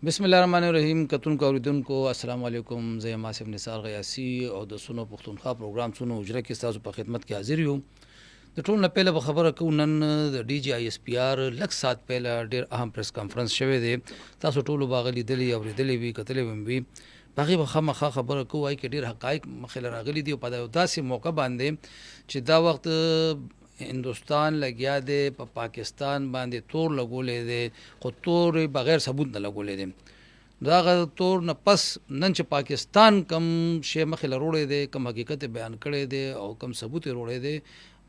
بسم الله الرحمن الرحیم. کتونکو اوریدونکو السلام علیکم. زه یم آصف نثار غیاسی او د سونو پښتونخوا پروګرام سونو اجره کې تاسو په خدمت کې حاضر یو. د ټول نه پهله به خبره کوو. نن د ډي جی آی اس پی آر لږ ساعت پهله ډېر اهم پریس کانفرنس شوی دی. تاسو ټولو به هغه لیدلی اورېدلی وي کتلی به وي. په هغې به خامخا خبره کوو وایي کې ډېر حقایق مخې له راغلي دي او په داسې موقع باندې چې دا وخت هندوستان لګیا دی په پاکستان باندې تور لګولی دی، خو تور بغیر ثبوت نه لګولی دی. دا هغه تور نه پس نن چې پاکستان کم شی مخې له روړی دی، کم حقیقت بیان کړی دی او کم ثبوت یې روړی دی،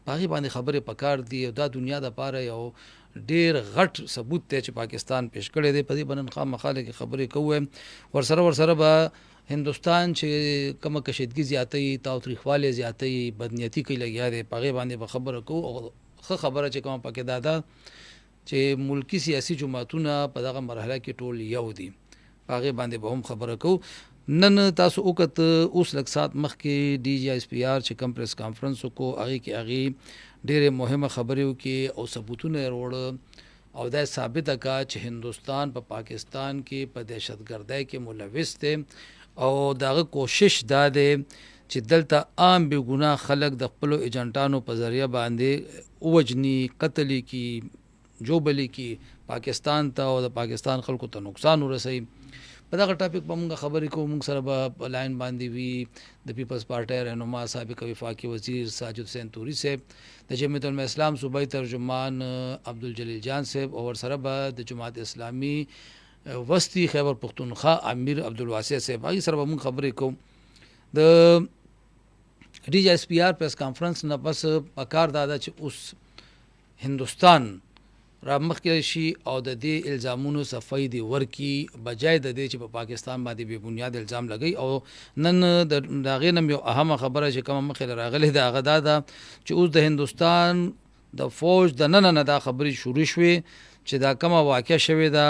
په هغې باندې خبرې پکار دي او دا دنیا دپاره یو ډېر غټ ثبوت دی چې پاکستان پیش کړی دی. په دې به نن خامخا لږې خبرې کوو. ورسره به هندوستان چې کومه کشیدګي زیاتوي، تاوتریخوالی زیاتوي، بدنیتي کوي لګیا دی، په هغې باندې به خبره کوو. او ښه خبره چې کومه پکې دا ده چې ملکي سیاسي جماعتونه په دغه مرحله کې ټول یو دي، په هغې باندې به هم خبره کوو. نن تاسو وکت اوس لږ ساعت مخکې ډي جی آی اس پی آر چې کوم پریس کانفرنس وکړو، هغې کې هغې ډېرې مهمه خبرې وکړې او ثبوتونه یې وروړه او دا ثابته کړه چې هندوستان په پاکستان کې په دهشتګردۍ کې ملوث دی او دغه کوشش دا دی چې دلته عام بې ګناه خلک د خپلو ایجنټانو په ذریعه باندې ووجني، قتل یې کړي، جوبل یې کړي پاکستان ته او د پاکستان خلکو ته نقصان ورسوي. په دغه ټاپک به مونږ خبرې کوو. مونږ سره به په لاین باندې وي د پیپلز پارټۍ رهنما سابق وفاقي وزیر ساجد حسین طوري صاحب، د جمعیت علماء اسلام صوبائی ترجمان عبدالجلیل جان صاحب، او ورسره به د جماعت اسلامي وسطی خیبر پختونخوا امیر عبدالواسع صاحب. هغې سره به مونږ خبرې کوو. د ډي جی ایس پی آر پریس کانفرنس نه پس پکار دا ده چې اوس هندوستان را مخکې شي او د دې الزامونو صفای دی ورکي، بجای د دې چې په پاکستان باندې بې بنیاد الزام لګوي. او نن د هغې نه یو اهمه خبره چې کومه مخې له راغلې ده هغه دا ده چې اوس د هندوستان د فوج د ننه نه دا خبرې شروع شوې چې دا کومه واقع شوې ده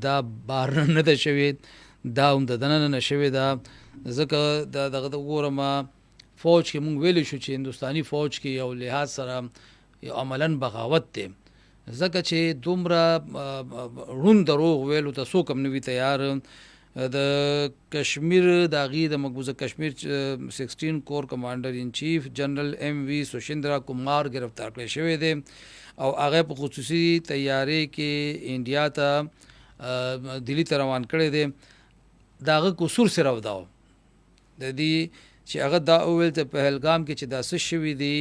دا بهر نه ده شوې، دا هم د دننه نه شوې ده. ځکه دغه د وګورم فوج کې مونږ ویلی شو چې هندوستاني فوج کې یو لحاظ سره یو عملاً بغاوت دی، ځکه چې دومره ړوند دروغ ویلو ته څوک هم نه وي تیار. د کشمیر د هغې د مقبوضه کشمیر 16 کور کمانډر ان چیف جنرل ایم وی سوشیندرا کمار گرفتار کړی شوی دی او هغه په خصوصي تیارې کې انډیا ته دلی ته روان کړی دی. د هغه قصور صرف دا و د دې چې هغه دا وویل چې پهلګام کې چې دا څه شوي دي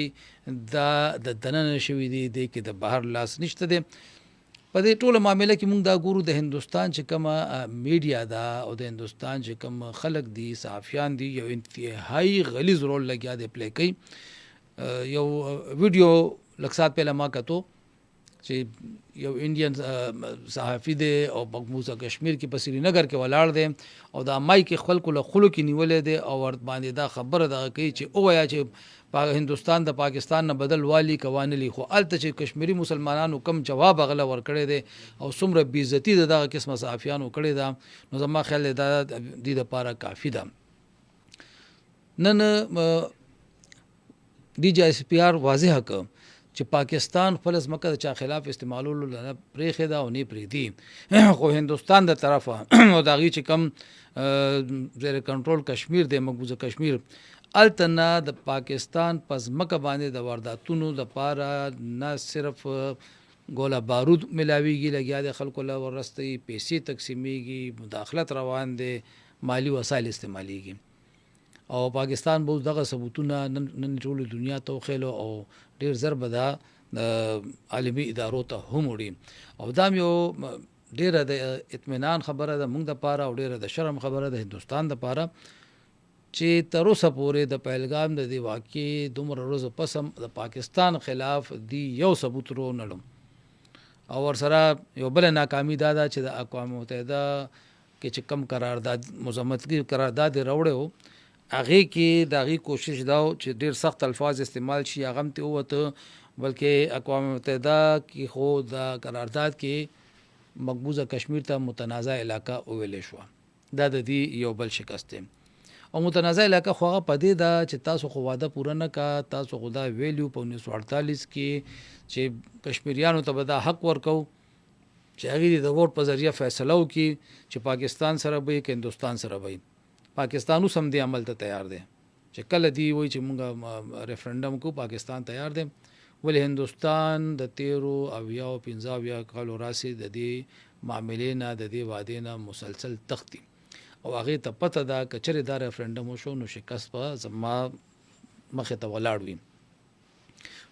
دا د دننه شوي دي، دې کې د بهر لاس نشته دی. په دې ټوله معامله کې مونږ دا ګورو د هندوستان چې کومه میډیا ده او د هندوستان چې کوم خلک دي، صحافیان دي، یو انتهایی غلیظ رول لګیا دی پلی کوي. یو ویډیو لږ ساعت پهله ما کتو چې یو انډین صحافي دی او مقبوضه کشمیر کې په سرینګر کې ولاړ دی او دا مایک کې خلکو له خلو کې نیولې دی او ورته باندې دا خبره دغه کوي چې ووایه چې هندوستان د پاکستان نه بدل والی کوانلی، خو هلته چې کشمیري مسلمانانو کم جواب هغه له ورکړی دی او څومره بېعزتي د دغه قسمه صحافیانو کړې ده، نو زما خیال دی دا د دې دپاره کافي ده. نن ډي جی ایس پی آر واضحه کړه چې پاکستان خپل ځمکه د چا خلاف استعمالولو نه پرېښې ده او نه پرېږدي، خو هندوستان د طرفه او د هغې چې کوم زیر کنټرول کشمیر دی، مقبوضه کشمیر، هلته نه د پاکستان په ځمکه باندې د وارداتونو دپاره نه صرف ګوله بارود ملاویږي، لګیا دی خلکو له ورستوي، پیسې تقسیمیږي، مداخلت روان دی، مالی وسایل استعمالیږي. او پاکستان به اوس دغه ثبوتونه نن ټولې دنیا ته وښیلو او ډېر ژر به دا د عالمي ادارو ته هم وړي. او دا هم یو ډېره د اطمینان خبره ده موږ دپاره او ډېره د شرم خبره ده هندوستان دپاره چې تر اوسه پورې د پهلګام د دې واقعې دومره ورځو پس هم د پاکستان خلاف دی یو ثبوت رونړم. او ورسره یو بله ناکامي دا ده چې د اقوام متحده کې چې کم قرارداد مزمتګي قرارداد یې راوړی و، هغې کې د هغې کوشش دا و چې ډېر سخت الفاظ استعمال شي، هغه هم ترې ووته، بلکې اقوام متحده کې خو د قرارداد کې مقبوضه کشمیر ته متنازع علاقه وویلې شوه. دا د دې یو بل شکست دی. او متنازع علاقه خو هغه په دې ده چې تاسو خو واده پوره نه کا، تاسو خو دا ویلیو په 1948 کې چې کشمیریانو ته به دا حق ورکو چې هغې د ووټ په ذریعه فیصله وکړي چې پاکستان سره به یې که هندوستان سره به یې. پاکستان اوس هم دې عمل ته تیار دی چې کله دی وایي چې مونږ ریفرنډم کو پاکستان تیار دی. ولې هندوستان د 13 او 15 کالو راسې د دې معاملې نه د دې وعدې نه مسلسل تختی او هغې ته پته ده که چېرې دا ریفرنډم وشو نو شکست به زما مخې ته ولاړ وي.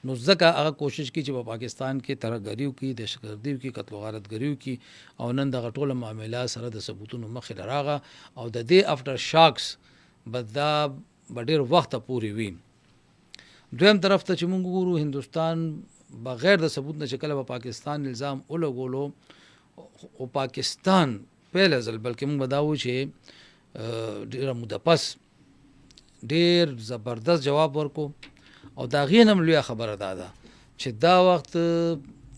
نو ځکه هغه کوشش کوي چې په پاکستان کې ترهګري وکړي، دهشتګردي وکړي، قتل و غارتګري وکړي او نن دغه ټوله معامله سره د ثبوتونو مخې ته راغله او د دې افټر شاکس به دا به ډېر وخته پورې وي. دویم طرف ته چې موږ وګورو هندوستان بغیر د ثبوت نه چې کله به پاکستان الزام ولګولو او پاکستان پهله ځل بلکې موږ به دا وایو چې ډېره موده پس ډېر زبردست جواب ورکو او د هغې نه هم لویه خبره دا ده چې دا وخت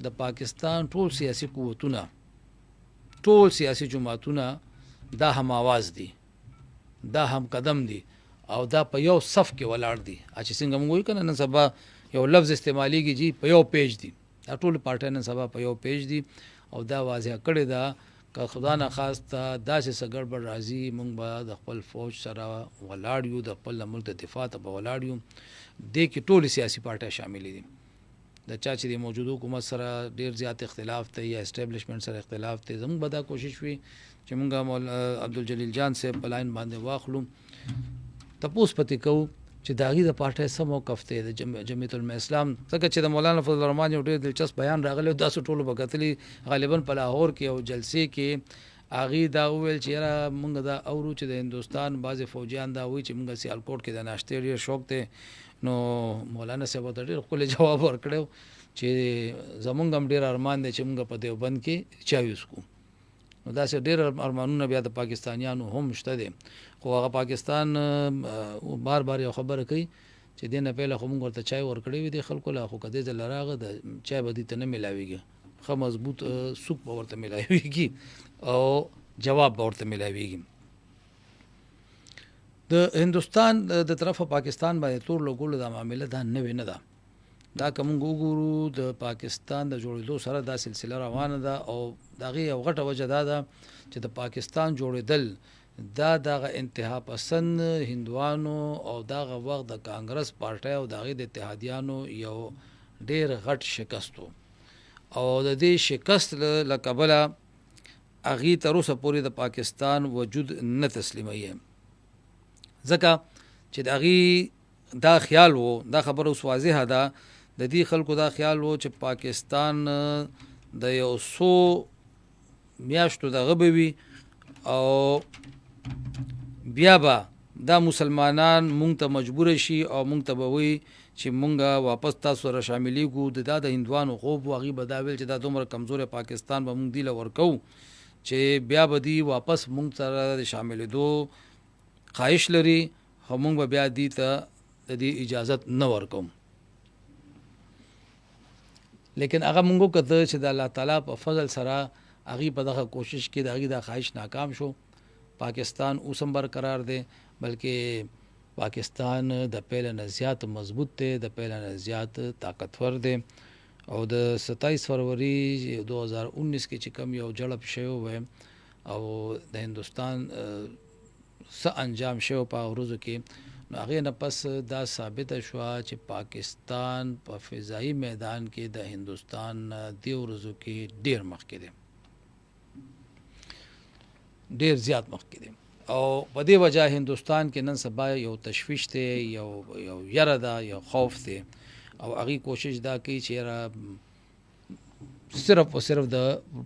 د پاکستان ټول سیاسي قوتونه، ټول سیاسي جماعتونه دا هم آواز دي، دا هم قدم دي او دا په یو صف کې ولاړ دي. چې څنګه موږ وایو که نه نن سبا یو لفظ استعمالیږي جی په یو پیج دي، دا ټول پارټۍ نن سبا په یو پیج دي او دا واضح کړې ده که خدا نه خواسته داسې څه ګډوډ راځي موږ به د خپل فوج سره ولاړ یو، د خپل ملک د دفاع ته به ولاړ یو. دې کې ټولې سیاسي پارټۍ شاملې دي. د چا چې د موجودو حکومت سره ډېر زیات اختلاف دی یا اسټیبلیشمنټ سره اختلاف دی، زموږ به دا کوشش وي چې موږ عبدالجلیل جان صاحب په لاین باندې واخلو، تپوس پتې کوو چې د هغې د پارټۍ څه موقف دی د جمعیت العلماء اسلام. ځکه چې د مولانا فضل الرحمن یو ډېر دلچسپ بیان راغلی او داسې ټولو به کتلي غالبا په لاهور کې یو جلسې کې هغې دا وویل چې یاره موږ دا اورو چې د هندوستان بعضې فوجیان دا وایي چې موږ سیالکوټ کې د ناشتې ډېر شوق دی. نو مولانا صاحب ورته ډېر ښکلی جواب ورکړی چې زمونږ هم ډېر ارمان دی چې موږ په دیوبند کې چای وڅښو. نو داسې ډېر ارمانونه بیا د پاکستانیانو هم شته دی، خو هغه پاکستان بار بار یو خبره کوي چې دې نه پهله خو موږ ورته چای ورکړی وي دې خلکو له، خو که دې ځله راغه د چای به دې ته نه میلاویږي، ښه مضبوط سوپ به ورته میلاویږي او جواب به ورته میلاویږي. د هندوستان د طرفه پاکستان باندې تور لګولو دا معامله دا نوې نه ده. دا که موږ وګورو د پاکستان د جوړېدو سره دا سلسله روانه ده او د هغې یو غټه وجه دا ده چې د پاکستان جوړېدل دا دغه انتها پسند هندوانو او دغه وخت د کانګرس پارټۍ او د هغې د اتحادیانو یو ډېر غټ شکست و او د دې شکست له کبله هغې تر اوسه پورې د پاکستان وجود نه تسلیموي. ځکه چې د هغې دا خیال و، دا خبره اوس واضحه ده، د دې خلکو دا خیال و چې پاکستان د یو څو میاشتو دغه به وي او بیا به دا مسلمانان مونږ ته مجبور شي او مونږ ته به وایي چې مونږ واپس تاسو سره شاملېږو. دا د هندوانو خوب و، هغې به دا ویل چې دا دومره کمزوری پاکستان به مونږ دې له ورکوو چې بیا به دې واپس مونږ سره د شاملېدو خواهش لري، خو مونږ به بیا دې ته د دې اجازت نه ورکوم. لیکن هغه مونږ وکته چې د الله تعالی په فضل سره هغې په دغه کوشش کې د هغې دا خواهش ناکام شو. پاکستان اوس هم برقرار دی، بلکې پاکستان د پیله نه زیات مضبوط دی، د پیله نه زیات طاقتور دی او د 27 فروری 2019 کې چې کوم یو جړپ شوی و او د هندوستان څه انجام شوی په هغو ورځو کې، نو هغې نه پس دا ثابته شوه چې پاکستان په فضایي میدان کې د هندوستان دې ورځو کې ډېر مخکې دی، ډېر زیات مخکې دی او په دې وجه هندوستان کې نن سبا یو تشویش دی، یو یره ده، یو خوف دی او هغې کوشش دا کوي چې یاره صرف او صرف د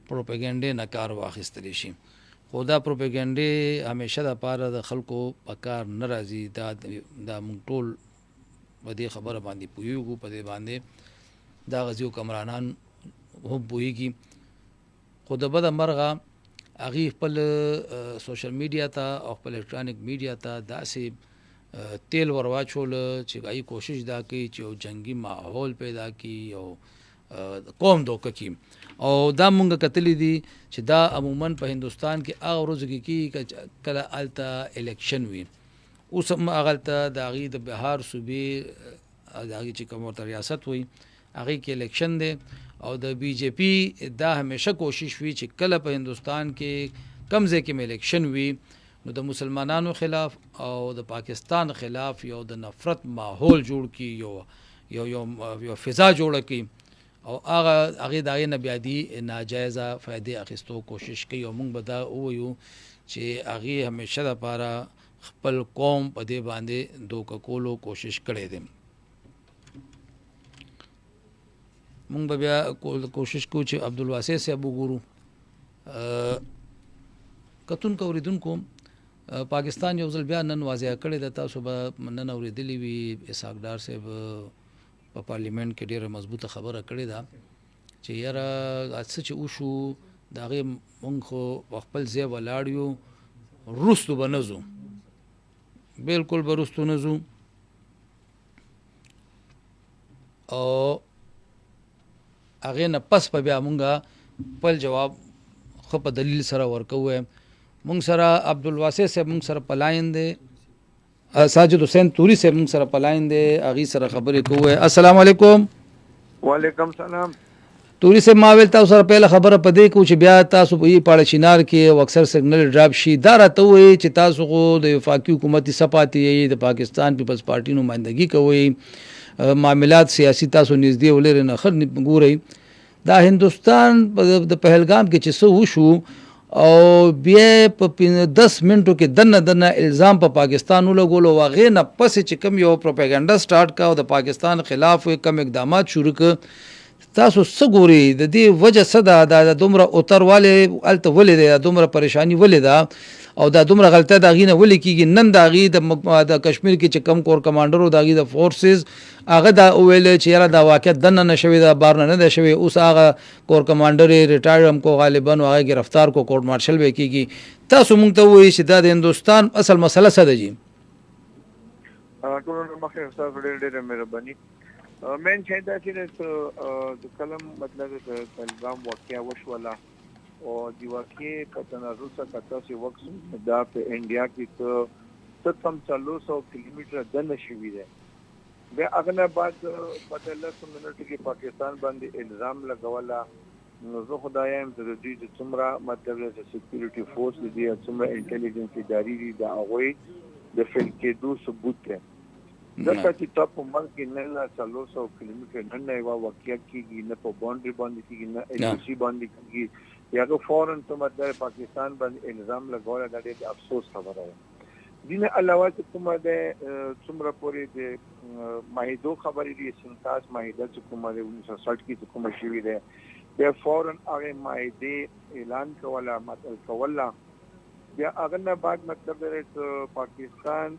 پروپیګنډې نه کار واخیستلی شي. خو دا پروپیګنډې همیشه دپاره د خلکو په کار نه راځي. دا موږ ټول په دې خبره باندې پوهېږو، په دې باندې دا غزي حکمرانان هم پوهېږي. خو د بده مرغه هغې خپل سوشل میډیا ته او خپل الکترانیک میډیا ته داسې تیل ور واچوله چې هغې کوشش دا کوي چې یو جنګي ماحول پیدا کړي، یو قوم دوکه کړي. او دا مونږ کتلی دي چې دا عموما په هندوستان کې هغه ورځو کې کېږي کله هلته الیکشن وي. اوس هم هغلته د هغې د بهار صوبې د هغې چې کوم ورته ریاست وي هغې کې الیکشن دی او د بی جے پی دا همیشه کوشش وی چې کله په هندستان کې کم ځای کې الیکشن وي نو د مسلمانانو خلاف او د پاکستان خلاف یو د نفرت ماحول جوړ کی یو فضا جوړه کی او هغه دغه نه بیا دي ناجایزه فائدې اخیستو کوشش کوي او موږ به دا ووایو چې هغه همیشه د لپاره خپل قوم په دې باندې دوکه کولو کوشش کړی دی. مونږ به بیا کوشش کوو چې عبدالواسع صاحب وګورو. کتونکو اوریدونکو پاکستان یو ځل بیا نن واضح کړی ده، تاسو به نن اوریدلی وي اسحاق ډار صاحب په پارلیمنت کې ډیره مضبوطه خبره کړې ده چې یاره څه چې وشو د هغې مونږ خو په خپل ځای ولاړ یو، وروستو به نه ځو، بلکل به وروستو نه ځو او هغې نه پس به بیا مونږ خپل جواب ښه په دلیل سره ورکوو. مونږ سره عبدالواسع صاحب مونږ سره په لاین دی، ساجد حسین توری صاحب مونږ سره په لاین دی، هغې سره خبرې کوو. السلام علیکم. وعلیکم سلام. توری صاحب ما ویل تاسو سره پهله خبره په دې کوو چې بیا تاسو په پاړه چینار کې او اکثر سګنل ډراپ شي، دا راته ووایي چې تاسو خو د وفاقي حکومتي صفاتې یې د پاکستان پیپلز پارټي نمایندګي کوئ، معاملات سیاسي تاسو نږدې ولرئ نه ښه ګورئ. دا هندوستان د پهلګام کې چې څه وشو او بیا په 10 منټو کې دنه الزام په پاکستان ولګولو، هغې نه پسې چې کوم یو پروپاګنډا سټارټ کا او د پاکستان خلاف کم اقدامات شروع کړ، تاسو څه ګورئ د دې وجه څه ده؟ دا دومره اوتروالی هلته ولې دی، دومره پریشاني ولې ده او دا دومره غلطه د هغې نه ولې کېږي؟ نن د هغې د کشمیر کې چې کم کور کمانډر و د هغې د فورسز هغه دا وویل چې یاره دا واقعیت دننه نه شوې ده، بار نه ده شوې، اوس هغه کور کمانډر یې ریټایر هم کو غالبا او هغه ګرفتار کو، کورټ مارشل به کېږي. تاسو موږ ته ووایئ چې دا د هندوستان اصل مسله څه ده جي؟ ټولو نه مخکې ستاسو ډېره مهرباني. مین شی دا چې د کلم مطلب د پهلګام واقعه وشوله او د واقعې په تناظر سره که تاسو وکړو دا په انډیا کې څه کم 400 کیلومتره دننه شوي دی. بیا هغه نه بعد په 10 منټو کې پاکستان باندې الزام لګوله. نو زه خدای یم د دوی د څومره مطلب د سکیورټي فورس دي، څومره انټیلیجنس ادارې دي، د هغوی د فیل کېدو ثبوت دی. ځکه چې تا په ملک کې نه 400 کیلومتره نه یوه واقعه کېږي، نه په باونډري باندې کېږي، نه ایلوسي باندې کېږي، یا که فوراً ته مطلب پاکستان باندې الزام لګوله، دا ډېر افسوس خبره ده. دې نه علاوه چې کومه ده څومره پورې د معاهدو خبرې دي، سنتاس معاهده چې کومه ده 1960 کې چې کومه شوې ده، بیا فوراً هغې معاهدې اعلان کوله، مطلب کوله. بیا هغه نه بعد مطلب دی پاکستان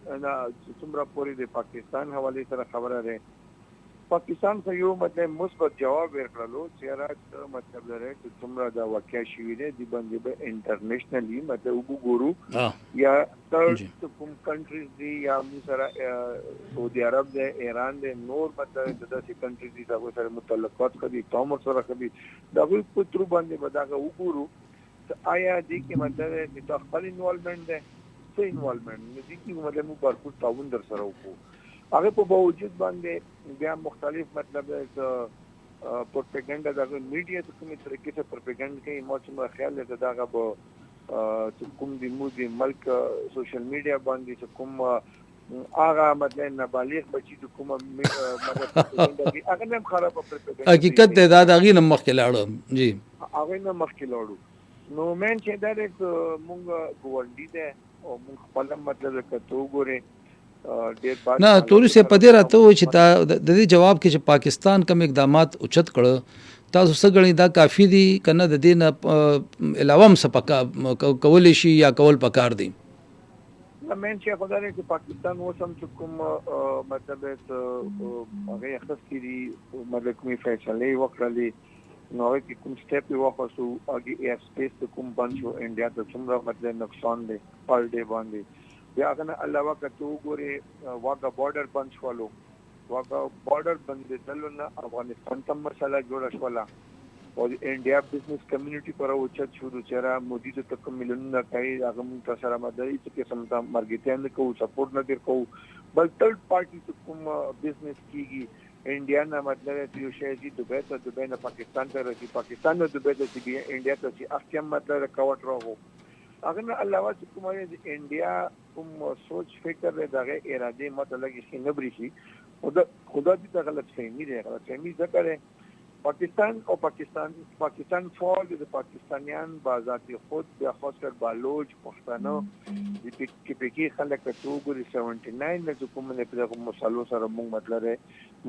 څومره پورې د پاکستان حوالې سره خبره ده، پاکستان خو یو مطلب مثبت جواب ورکړلو چې یاره مطلب دی چې څومره دا واقعه شوې ده دې باندې به انټرنیشنلي مطلب وګورو، یا تھرډ کوم کنټریز دي، یا موږ سره سعودي عرب دی، ایران دی، نور مطلب د داسې کنټریز دي د هغوی سره متعلقات ښه دي، تعامل سره ښه دي، د هغوی په ترو باندې به دغه وګورو آیا دې کې مطلب چې تا خپل انوالومنټ دی، څه انوالومنټ نه دي کې مطلب موږ بھرپور تعاون در سره وکړو. هغه په باوجود باندې بیا مختلف مطلب پروپاګاندا دغه میډیا ته کومې طریقې سره پروپاګاندا کوي، ما څومره خیال دی دغه به کوم د مو ملک سوشل میډیا باندې چې کوم هغه مطلب نابالغ بچي د کومه مطلب هغه هم خراب پروپاګاندا حقیقت دی، دا د هغې نه مخکې لاړو جی، هغې نه مخکې لاړو. نو مین چې دا دی مونږ ګاونډي دی او مونږ خپل مطلب کته وګورې نه. توري صاحب په دې راته ووایي چې د دې جواب کې چې پاکستان کوم اقدامات اوچت کړه، تاسو څه ګڼئ دا کافي دي که نه د دې نه علاوه هم څه کولی شي یا کول پکار دي؟ مین چې خو دا دی چې پاکستان اوس هم چې کوم مطلب هغې اخیستي دي، مطلب کومې فیصلې وکړلې، نو هغه کې کوم سټیپ یې واخیستو، هغې ایر سپیس ته کوم بند شو، انډیا ته څومره مطلب نقصان دی پر ډے باندې. بیا هغه نه علاوه که ته وګورې واګا بارډر بند شولو، واګا بارډر بندېدلو نه افغانستان ته مسله جوړه شوله او د انډیا بزنس کمیونټي پر اوچت شو چې را مودي ته کوم میلیونونه کوي، هغه موږ سره مدد هیڅ قسم ته مرګتیا نه کوو، سپورټ نه در کوو، بل تھرډ پارټي ته کوم بزنس کېږي انډیا نه مطلب یو شی چې دوبه ته دوبه نه پاکستان ته راځي پاکستان نه دوبه ته چې انډیا ته چې اخیم مطلب کاوت راغو اگر نه علاوه چې کومه د انډیا کوم سوچ فکر دغه اراده مطلب کې نه بري شي خدا دې ته غلط فهمي دی غلط فهمي ذکر پاکستان او پاکستان فوج د پاکستانیان بازات خود د خاص کر بالوچ پښتنو د پکې خلک ته وګوري 79 نه کوم نه په مسلو سره موږ مطلب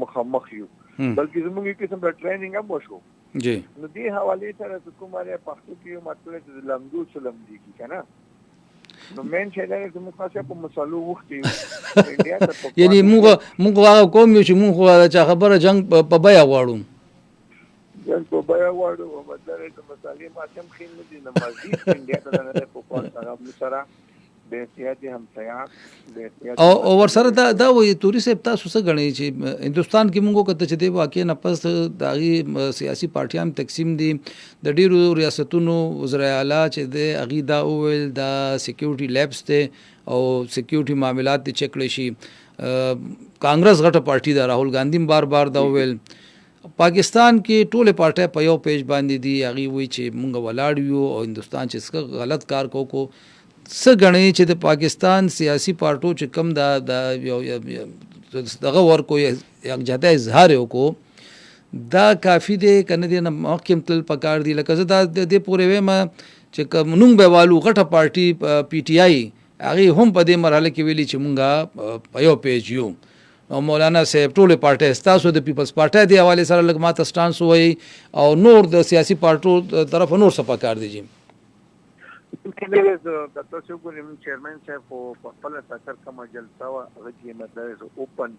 مخامخ یو بلکې زموږ کې څومره ټریننګ هم وشو جی نو دې حواله سره کومه پښتو کې مطلب د لمدو چلم دي کنه نو مین چې دا زموږ خاصه په مسلو وخت انډیا ته یعنی موږ کوم یو چې موږ خبره جنگ په بیا غواړو جن په بیا وړو او مطلب د مسالې ماتم خین نه دي نمازي انډیا ته نه په کوم سره به سیاسي همسایه او ورسره دا وایي توري صاحب تاسو څه غنئ چې هندستان کې موږ کته چې دی واقع نه پس داغي سیاسي پارټیان تقسیم دي د ډیرو ریاستونو وزرای اعلی چې دی اغي دا اول دا سکیورټي لیبس ته او سکیورټي معاملات ته چک لشي کانګرس غټه پارټي دا راهول ګاندھی بار بار دا ویل پاکستان کې ټوله پارټي په یو پیج باندې دي هغه وی چې مونږ ولاړ یو او هندستان چې څه غلط کار کو څه غني چې د پاکستان سیاسي پارټو چې کم دا دغه ورکو یک جاده اظهار وکړو دا کافی دی کنه دی نه محکم تل پکار دی لکه زه دا د پورې وېما چې کومنګ به والو غټه پارټي پی ټی آی هغه هم په دې مرحله کې ویلي چې مونږه په یو پیج یو او مولانا صاحب ټول پارټي تاسو د پیپلز پارټي دی حواله سره لګ ماته سټانس وای او نور د سیاسي پارټو طرف نور څه کار دی جی د تاسو ګورم چیرمن صاحب په خپل سفر کوم جلسه وا غږی مدرسه اوپن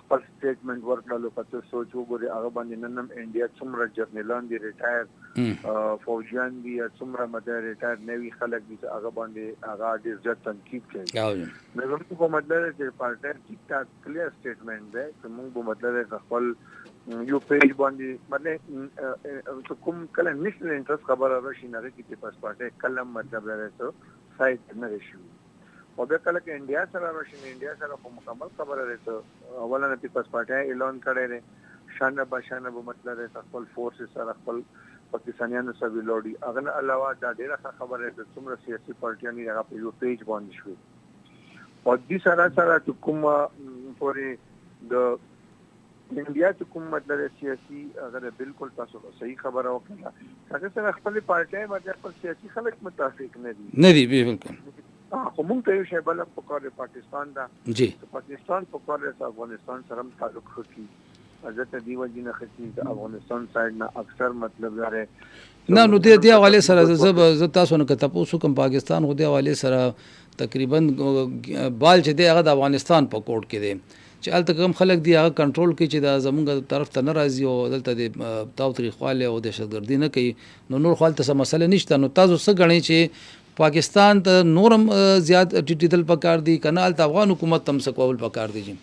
خپل سټیټمنټ ورکړلو پته سوچ وګوري هغه باندې نن انډیا څومره جرنیلان دي ریټایر فوجیان دي څومره مده ریټایر نوي خلک دي هغه باندې هغه ډیر ځت تنقید کوي نو په مطلب چې پارټي ټیک ټاک کلیر سټیټمنټ ده چې موږ په مطلب خپل یو پیج باندې مطلب کوم کله نېشنل انټرست خبره راشي نه کې په پارټي کلم مطلب راځي سایت نه شي او به کله کې انډیا سره راشي انډیا سره په مکمل خبره راځي اوله نه پیپلز پارټي اعلان کړی دی شانه به مطلب خپل فورس سره خپل پاکستانیانو سره ویلوړي اغه علاوه دا ډیره خبره ده څومره سیاسي پارټیان هغه په یو پیج باندې شوي او دې سره کومه پورې د انډیا ته کوم مطلب سیاسي اگر بالکل تاسو صحیح خبره وکړه هغه سره خپل پارټي باندې خپل سیاسي خلک متفق نه دي بالکل خو مونږ ته یو شی بل په کار پاکستان دا جی پاکستان په کار د افغانستان سره تعلق خوري حضرت دیو جن ختی د افغانستان سایډ نه اکثر مطلب لري نه نو دې حواله سره ز تاسو نه کته پوسو کوم پاکستان خو دې حواله سره تقریبا بال چې دی هغه د افغانستان په کوټ کې دی چې الته کوم خلک دی هغه کنټرول کوي چې د زمونږ طرف ته ناراضي او دلته د تاوتریخواله او دهشتګردي نه کوي نو نور خپل ته مسله نشته نو تاسو څه غنئ چې پاکستان ته نورم زیات ټیټیدل پکار دي کنه الته افغان حکومت تم سکول پکار دي جی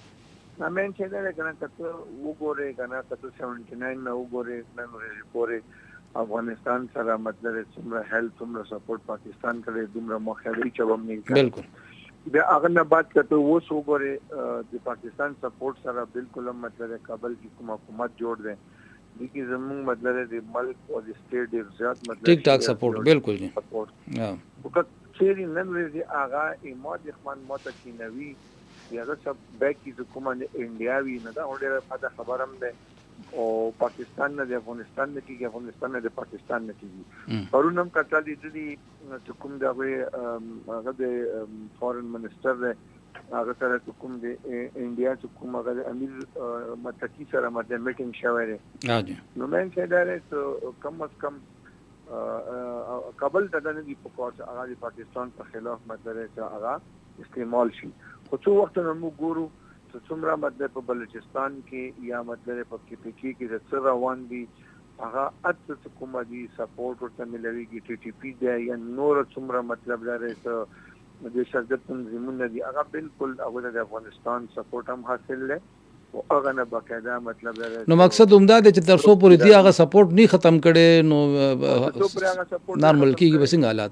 امین چې دا کنه تاسو وګورئ کنه تاسو 79 نو وګورئ نن ورځ افغانستان سره مطلب څومره هیلپ څومره سپورټ پاکستان کړي دومره مخالفي چوم نه بالکل بیا هغه نه بعد کته و سو وګورئ د پاکستان سپورټ سره بالکل مطلب کابل کې کوم حکومت جوړ دی دغه زموږ مطلب د ملک او د سټیټ ډیر زیات مطلب ټیک ټاک سپورټ بالکل جی ها وکړه چې نن ورځ هغه اماد خان ماته کې نوي یاغه سب بیکی حکومت انډیاوی نه دا اورډر په خبرم ده او پاکستان نه د افغانستان نه کیږي افغانستان نه د پاکستان نه کیږي پرونم کتل دي کوم دا هغه د فورن منسٹر ده هغه سره کوم د انډیا کوم هغه امیر متکی سره مده میټینګ شوی دی نو مې چې دا کم از کم کابل ته نه دی په کوټ هغه د پاکستان په خلاف مطلب هغه استعمال شي خو څو وخت نه موږ ګورو چې څومره مطلب په بلوچستان کې یا مطلب په کې د څه روان دي هغه اته کومه دي سپورټ ورته ملويږي ټي ټي پی دی یا نور څومره مطلب لري ته د شرکت تنظیمونه دي هغه بالکل هغه د افغانستان سپورټ هم حاصل لري او هغه نه باقاعده مطلب لري نو مقصد همدا دی چې تر څو پورې دی هغه سپورټ نه ختم کړي نو نارمل کیږي بسنګ حالات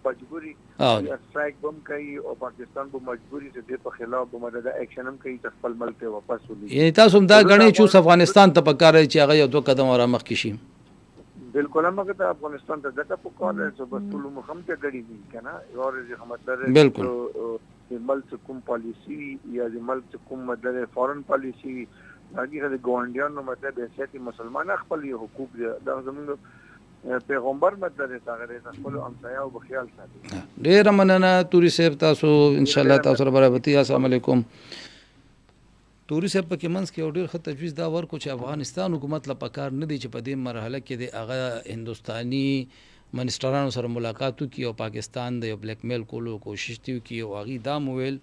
مجبوري स्ट्राइक बम کوي او پاکستان به مجبوری سے د په خلاف به مدد اکشن هم کوي چې خپل ملک ته واپس ولي. یعنی تاسو دا غنی چې افغانستان ته پکاره چې هغه یو 2 قدم را مخ کشي. بالکل هم هغه افغانستان ته ځکه په کار لري چې بس ټول مخم ته غړي دي کنه او چې مطلب بالکل د ملک کوم پالیسی یا د ملک کوم مدد فورن پالیسی هغه د ګوندیانو مطلب سیاسي مسلمان خپل حقوق د زموږ پیغمبر مطلب هغه د خپل امسایا او بخیال ساتي. ډیر مننه توري صاحب تاسو ان شاء الله تاسو سره برابرتي. السلام علیکم. توري صاحب پکې منځ کې ډېر ښه تجویز دا ورکو چې افغانستان حکومت له پکار نه دی چې په دې مرحله کې د هغه هندوستاني منسټرانو سره ملاقات وکړي او پاکستان د یو بلیک میل کولو کوشش دی وکړي او هغې دا مویل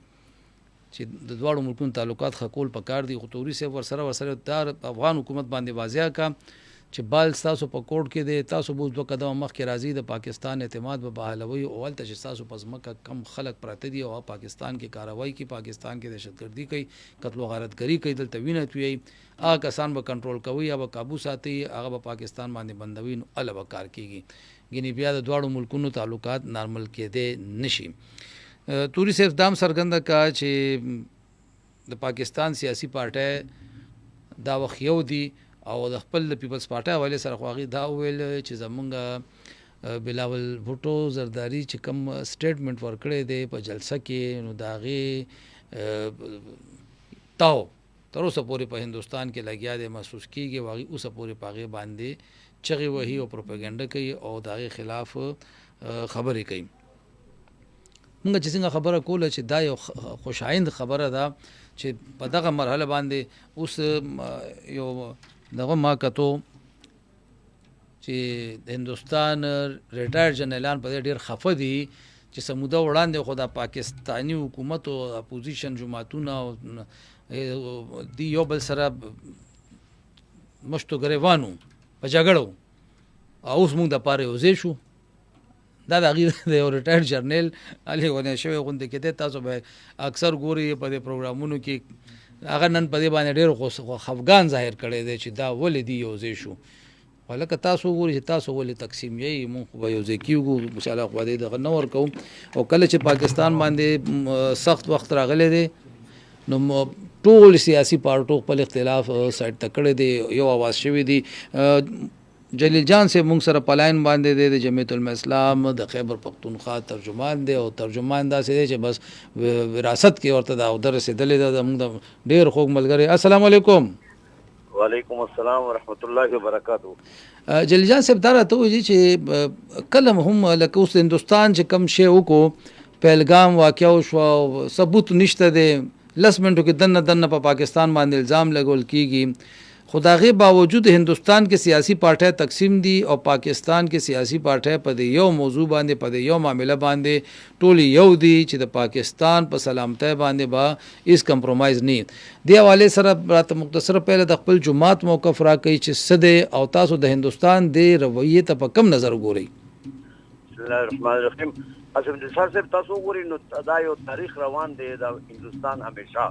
چې د دواړو ملکونو تعلقات ښه کول پکار دي. خو توري صاحب ورسره دا افغان حکومت باندې واضح کړه چې بال تاسو په کوټ کې دی، تاسو به 2 قدم مخکې راځي، د پاکستان اعتماد به بحالوي او هلته چې تاسو په ځمکه کم خلک پراته دي او پاکستان کې کاروایی کوي، پاکستان کې دهشتګردي کوي، قتل و غارتګري کوي، دلته وینه تویوي، هغه کسان به کنټرول کوي یا به قابو ساتي، هغه به پاکستان باندې بندوي، نو هله به کار کېږي. ګینې بیا د دواړو ملکونو تعلقات نارمل کېدی نشي. توري صاحب دام څرګنده کړه چې د پاکستان سیاسي پارټۍ دا وخت یو دي او د خپل پیپلز پارټۍ حوالې سره خو هغې دا وویل چې زمونږ بلاول بھټو زرداري چې کوم سټیټمنټ ورکړی دی په جلسه کې، نو د هغې تاو تر اوسه پورې په هندوستان کې لګیا دی، محسوس کېږي او هغې اوسه پورې په هغې باندې چغې وهي او پروپاګنډه کوي او د هغې خلاف خبرې کوي. مونږ چې څنګه خبره کوله چې دا یو خوشایند خبره ده چې په دغه مرحله باندې اوس یو دغه ما کتو چې د هندوستان ریټایر جنرالان په دې ډېر خفه دي چې سموده وړاندې خو د پاکستاني حکومت او اپوزیشن جماعتونه دی یو بل سره مشتو ګریوانو په جګړو او اوس موږ د پاره یوځای شو. دا د هغې د یو ریټایر جرنیل علي غونې شوی غوندې کې دی، تاسو به اکثر ګوري په دې پروګرامونو کې هغه نن په دې باندې ډېر خفګان ظاهر کړی دی چې دا ولې دی یو ځای شو. خو لکه تاسو وګورئ چې تاسو ولې تقسیم یې، مونږ خو به یو ځای کېږو انشاءالله خو دې دغه نه ورکوو. او کله چې پاکستان باندې سخت وخت راغلی دی نو ټول سیاسي پارټو خپل اختلاف سایډ ته کړی دی، یو اواز شوی دی. جلیل جان سے مونږ سره پلاین باندې دی د جمعیت علماء اسلام د خیبر پختونخوا ترجمان دی او ترجمان داسې دی چې بس وراثت کې ورته دا ورسېدلې ده زموږ د ډېر خوږ ملګری. السلام علیکم. وعلیکم السلام ورحمۃ اللہ وبرکاتہ. جلیل جان صاحب دا راته وایي چې کله هم لکه اوس هندوستان چې کم شی وکړو، پهلګام واقعه وشوه، ثبوت نشته دی، 10 منټو کې دنه په پاکستان باندې الزام لګول کېږي، خو د هغې باوجود هندوستان کې سیاسي پارټۍ تقسیم دي او پاکستان کې سیاسي پارټۍ په دې یو موضوع باندې په دې یو معامله باندې ټول یو دي چې د پاکستان په سلامتۍ باندې به هیڅ کمپرومایز نه. دې حوالې سره راته مختصره پهله د خپل جماعت موقف راکوي چې څه دی او تاسو د هندوستان د رویې ته په کم نظر ګورئ. بسم الله الرحمن الرحیم. اسم نثار صاحب تاسو وګورئ نو دا یو تاریخ روان دی د هندوستان همیشه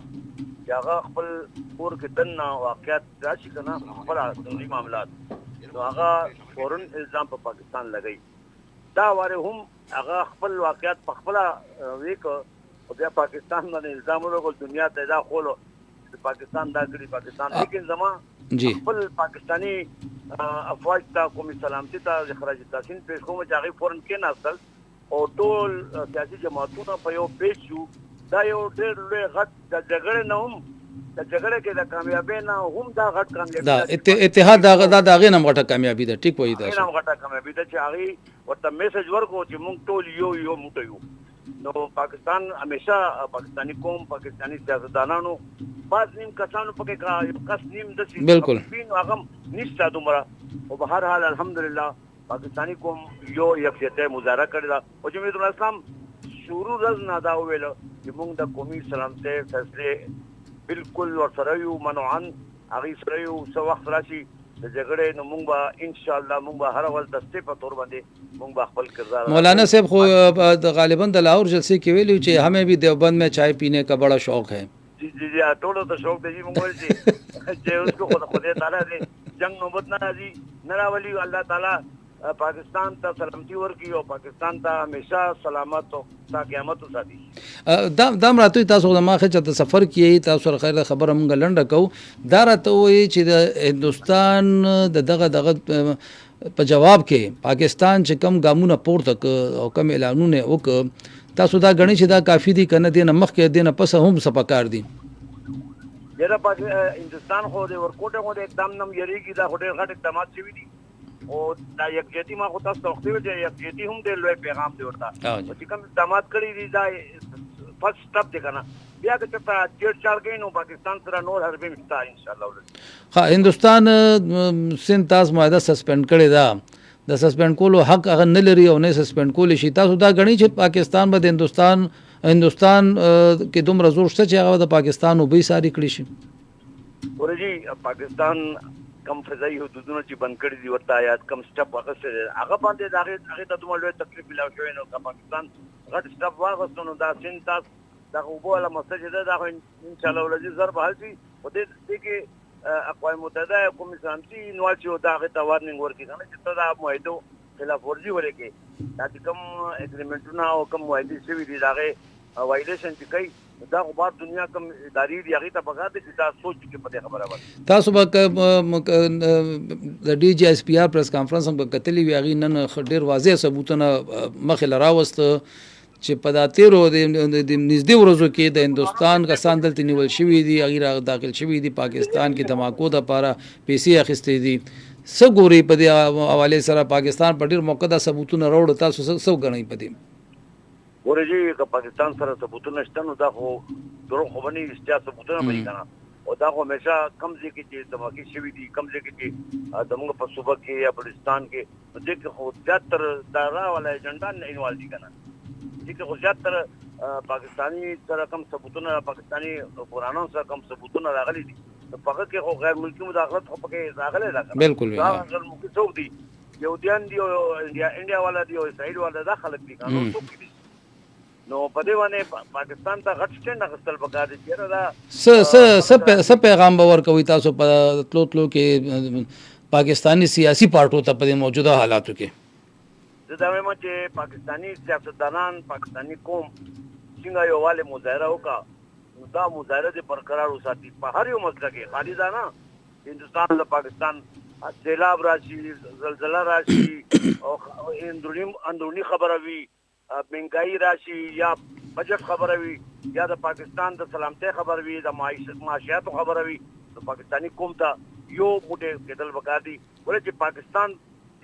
چې هغه خپل کور کې دننه واقعیت راشي که نه خپل دنیوي معاملات نو هغه فورن الزام په پاکستان لګوي. دا وارې هم هغه خپل واقعیت په خپله ویکه او بیا پاکستان باندې الزام ولګول، دنیا ته دا خولو چې پاکستان دا کړي پاکستان. لیکن زما خپل پاکستاني افواج ته قومي سلامتي ته خراج تحسین پیش کوم چې هغې فورن کېناستل او ټول سیاسي جماعتونه په یو پیش شو. دا یو ډېر لوی غټ د جګړې نه هم د جګړې کې د کامیابۍ نه هم دا غټ کامیابي ده، اتحاد دا د هغې نه هم غټه کامیابي ده. ټیک وایي تاسو، هغې نه هم غټه کامیابي ده چې هغې ورته میسج ورکړو چې موږ ټول یو موټی یو. نو پاکستان همیشه پاکستاني قوم پاکستاني سیاستدانانو بعض نیم کسانو پکې یو کس نیم داسې بالکل هغه هم نشته دومره، خو به هر حال الحمدلله پاکستاني قوم یو یکسیتۍ مظاهره کړې ده. او جمعیت الاسلام شروع ورځ نه دا وویل چې موږ د قومي سلامتۍ فیصلې بالکل ورسره یو منوعن هغې سره یو څه وخت راشي د جګړې نو موږ به انشاءالله موږ به هر ول دستې په طور باندې موږ به خپل کردار. مولانا صاحب خو غالبا د لاهور جلسے کې ویلي چې ہمیں بھی دیوبند میں چائے پینے کا بڑا شوق ہے. جی ټولو ته شوق دی. موږ وایو چې اوس کو خدای تعالی دې جنگ نوبت نه راځي نه راولي، الله تعالی پاکستان ته سلامتی ورکړي او پاکستان ته همیشه سلامت او تا قیامت وساتي. دام راته تاسو د ماخه چې د سفر کې تاسو خیر خبره مونږ لنډه کو دا راته وایي چې د هندستان د دغه په جواب کې پاکستان چې کم ګامونه پورته او کم اعلانونه وک تاسو دا غنی چې دا کافی دي کنه دینه مخکې دینه پس هم سپکار دي. جره هندستان خو د ورکوټه خو د اقدام نم یریږي دا هډه غټ اقدامات شوي دي او دا یکجهتي ما خو تاسو ته وختي وي یکجهتي هم د لوی پیغام دی ورته چې کوم اقدامات کړی دي دا فرست سټپ دی کنه بیا که ته چار کې نو پاکستان سره نور حربي مشتا ان شاء الله. ها هندستان سین تاسو معاهده سسپند کړی دا د سسپند کولو حق هغه نه لري او نه سسپند کول شي. تاسو دا غنی چې پاکستان به د هندستان کې دومره زور شته چې هغه د پاکستان او به ساری کړی شي. ورجی پاکستان کم فضایي حدودونه چې بند کړي دي ورته آیات کم سټپ واغسته هغه باندې هغه ته دومره لوی تکلیف ملاو شوی نو پاکستان غټ سټپ واغسته نو دا سین تاسو دا وبوله مسجد دا ان شاء الله ولې ضرب حل شي او دې کې اقوام متحده کوم سامسي نو چې دا هغه ته وارننګ ورکړي کنه چې دا معاهده خلاف ورزي ورکړي دا کوم اګریمنټونه او کوم معاهده شوی دي دا وایلیشن چې کوي دا غبار دنیا کوم اداري دی هغه ته بغا دي چې دا سوچ کې پته خبره وایي. تاسو به د ډي جی اس پی آر پریس کانفرنس هم کتلی وی هغه نن ډیر واضح ثبوتونه مخه لراوست چې په دا تیرو د نږدې ورځو کې د هندستان کسان دلته نیول شوي دي هغه داخل شوي دي پاکستان کې دماکو د لپاره پیسې اخیستې دي څه ګوري په دې حواله سره پاکستان په ډیر موقع دا ثبوتونه راوړ تاسو څه غنئ په دې ورجی که پاکستان سره ثبوتونه شته نو دا خو درو خو باندې اشتیا ثبوتونه باندې کنه او دا خو همیشه کم ځای کې چې دماکي شوي دي کم ځای کې چې زموږ په صوبه کې یا بلوچستان کې دې کې خو زیاتر دارا ولا ایجنډا نه انوالو دي کنه دې کې خو زیاتر پاکستانی سره کم ثبوتونه پاکستانی قرانو سره کم ثبوتونه راغلي دي په هغه کې خو غیر ملکی مداخلت خو پکې راغلي ده بالکل دا غیر ملکی څوک دي یهودیان دي او انډیا والا دي او اسرائیل والا دا خلک دي کنه څوک دي نو په دې باندې پاکستان ته غټ سټینډ اخیستل پکار دي چې دا س پیغام باور کوي تاسو په تلو کې پاکستانی سیاسي پارټو ته په موجوده حالاتو کې دا وایم چې پاکستانی سیاستدانان پاکستانی قوم څنګه یو والے مظاهره وکړه دا مظاهره دې برقرار وساتي په هر یو مسله کې خالي دا نه هندستان له پاکستان سیلاب راشي زلزلہ راشي او اندرونی خبره وي منګای راشي یا بجټ خبره وي یا د پاکستان د سلامتۍ خبره وي د معاشیاتو خبره وي د پاکستانی قوم ته یو موټه کېدل وکړي ولې چې پاکستان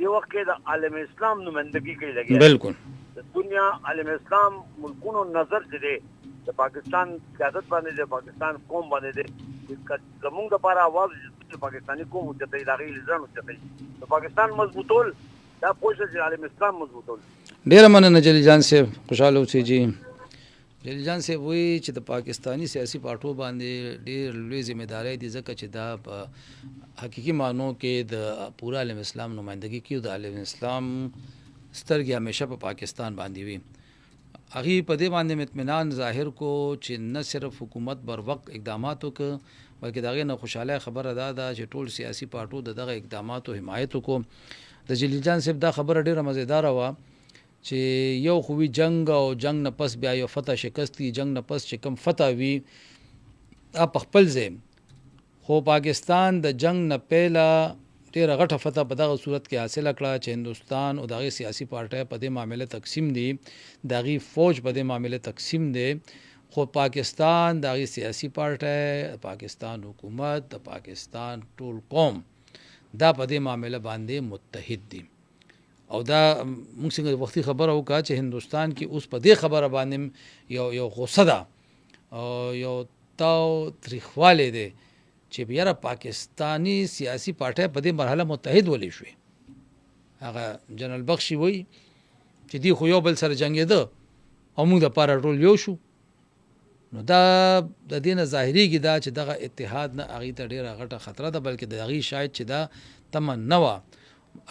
دی وخت کې د عالم اسلام نمائندګي کوي لګي بالکل د دنیا عالم اسلام ملکونو نظر دې د پاکستان قیادت باندې د پاکستان قوم باندې د زمونږ لپاره आवाज د پاکستانی قوم ته د اداري لزان ته د پاکستان مضبوطول دا کوشش د عالم اسلام مضبوطول. ډیر مننه جلی جان صاحب خوشاله اوسئ جی. جلی جان صاحب وی چې د پاکستانی سیاسي پارټو باندې ډیر لوی ذمہ داری دي ځکه چې دا په حقيقي معنو کې د پورا عالم اسلام نمائندګي کوي د عالم اسلام سترګې همیشه په پاکستان باندې وي. هغه په دې باندې اطمینان ظاهر کو چې نه صرف حکومت بر وخت اقدامات وکړي بلکې دغه نه خوشاله خبره ده چې ټول سیاسي پارټو دغه اقداماتو حمایت وکړي. د جلی جان صاحب دا خبره ډیره مزیدار و چې یو خووی جنگ او جنگ نه پس بیا یو فتح شکستی جنگ نه پس چې کم فتح وی اپ خپل ځای خو پاکستان د جنگ نه پیلا ډیره غټه فتح په دغه صورت کې حاصل کړه چې هندستان او دغه سیاسي پارټي په دې معاملې تقسیم دي دغه فوج په دې معاملې تقسیم دي خو پاکستان دغه سیاسي پارټي پاکستان حکومت د پاکستان ټول قوم دا په دې معاملې باندې متحد دي او دا موږ څنګه وختي خبره وکړه چې هندستان کې اوس په دې خبره باندې یو غوسه ده او یو تاو تاریخواله دي چې بیا پاکستانی سیاسي پارټي په دې مرحله متحد ولې شوې. هغه جنرال بخشي وای چې دی خو یو بل سره جنگیده او موږ د پاره ټول یو شو نو دا د دې نه ظاهريږي دا چې دغه اتحاد نه هغه ته ډیره غټه خطر ده بلکې د هغه شاید چې دا تمنا و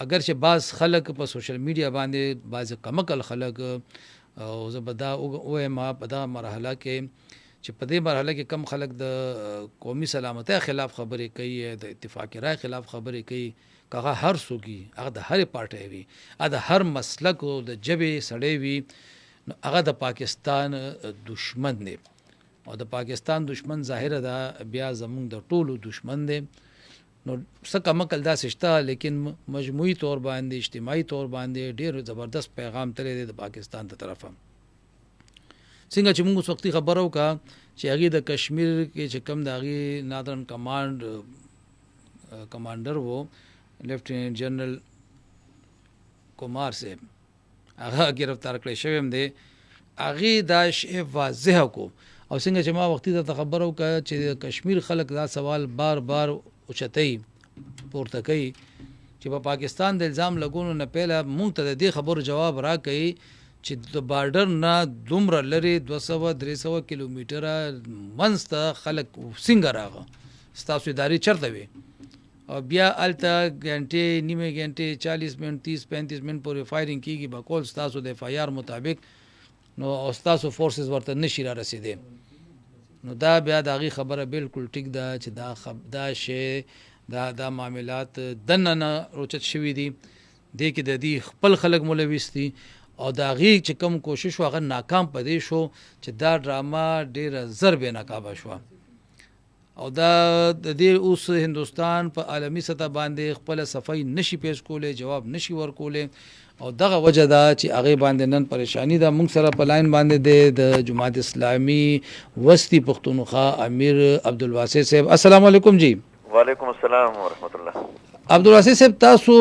اگر چې بعض خلک په سوشل میډیا باندې بعض کمکل خلک او زبدا او ما په دا مرحله کې چې په دې مرحله کې کم خلک د قومي سلامتۍ خلاف خبرې کوي د اتفاق رائے خلاف خبرې کوي هغه هر څوک وي، هغه د هرې پارټۍ وي، هغه د هر مسلک او د ژبې سړی وي، نو هغه د پاکستان دشمن دی. او د پاکستان دشمن ظاهره ده بیا زمونږ د ټولو دشمن دی. نو څه کم عقل داسې شته، لیکن مجموعي طور باندې اجتماعي طور باندې ډېر زبردست پیغام تللی دی د پاکستان د طرفه. څنګه چې موږ اوس وختي خبره وکړه چې هغې د کشمیر کې چې کوم د هغې نادرن کمانډر و لیفټیننټ جنرل کومار صاحب، هغه گرفتار کړی شوی هم دی، هغې دا شی واضح کو. او څنګه چې ما وختي ته خبره وکړه چې د کشمیر خلک دا سوال بار بار اوچتوي، پورته کوي چې په پاکستان د الزام لګولو نه پهله موږ ته د دې خبرو جواب راکوي چې د بارډر نه دومره لرې 200-300 کیلومیټره منځ ته خلک څنګه راغه، ستاسو ادارې چېرته وي؟ او بیا هلته ګنټې، نیمې ګنټې، 40 منټ، 30-35 منټ پورې فایرنګ کېږي بقول ستاسو د FIR مطابق، نو او ستاسو فورسز ورته نشي را رسېدی. نو دا بیا د هغې خبره بالکل ټیک ده چې دا شی دا معاملات دننه روچت شوي دي، دې کې د دې خپل خلک ملوث دي، او د هغې چې کوم کوشش و هغه ناکام پدې شو چې دا ډرامه ډېره زر بې نقابه شوه. او دا د دې اوس هندوستان په عالمي سطح باندې خپله صفائی نشي پیش کولی، جواب نشي ورکولی، او دغه وجه ده چې هغې باندې نن پریشانی ده. موږ سره په لاین باندې دی د جماعت اسلامي وسطی پښتونخوا امیر عبدالواسع صاحب. السلام علیکم جی. وعلیکم السلام ورحمت الله. عبدالواسع صاحب، تاسو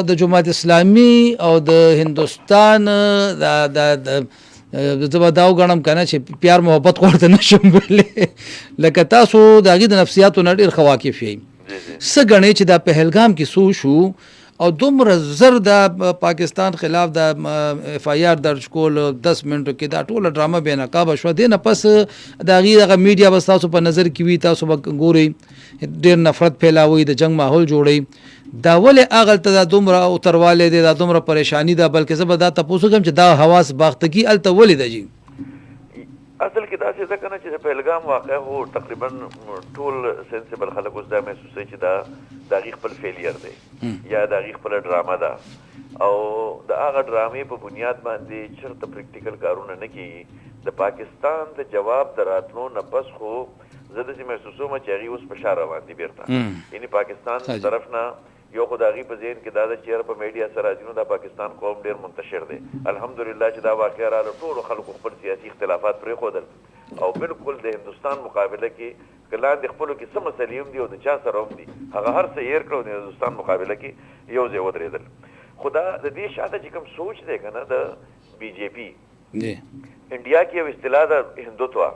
د جماعت اسلامي او د هندوستان زه به دا وګڼم که نه چې پیار محبت خو ورته نشم ویلی، لکه تاسو د هغې د نفسیاتو نه ډېر ښه واقف یئ. څه ګڼئ چې دا پهلګام کې څه شو او دومره زر د پاکستان خلاف د FIR درج کول 10 منټو کې دا ټوله ډرامه بې نقابه شوه؟ دې نه پس د هغې دغه میډیا به ستاسو په نظر کې وي، تاسو به ګورئ ډېر نفرت پھیلاوئ، د جنګ ماحول جوړئ. دا ولې هغلته دا دومره اوتروالی دی، دا دومره پریشانی ده؟ بلکې زه به دا تپوس وکړم چې دا حواس باختګي هلته ولې ده جي؟ اصل کې داسې ده که نه چې د پهلګام واقع خو تقریبا ټول سینسیبل خلک اوس دا محسوسوي چې دا د هغې خپل فیلیر دی یا د هغې خپله ډرامه ده، او د هغه ډرامې په بنیاد باندې چېرته پریکټیکل کارونه نه کېږي. د پاکستان د جواب د راتلو نه پس خو زه داسې محسوسوم چې هغې اوس په شا روان دي بیرته، یعنې پاکستان طرف نه یو خو د هغې په ذهن کې دا ده چې یاره په میډیا سره راځي نو دا پاکستان قوم ډېر منتشر دی. الحمدلله چې دا واقع راله ټولو خلکو خپل سیاسي اختلافات پرېښودل او بالکل د هندوستان مقابله کې که لاندې خپلو کې څه مسلې هم دي او د چا سره هم دي هغه هر څه هېر کړو د هندوستان مقابله کې یو ځای ودرېدل. خو دا د دې شاته چې کوم سوچ دی که نه د BJP انډیا کې یو اصطلاح ده هندوتوا،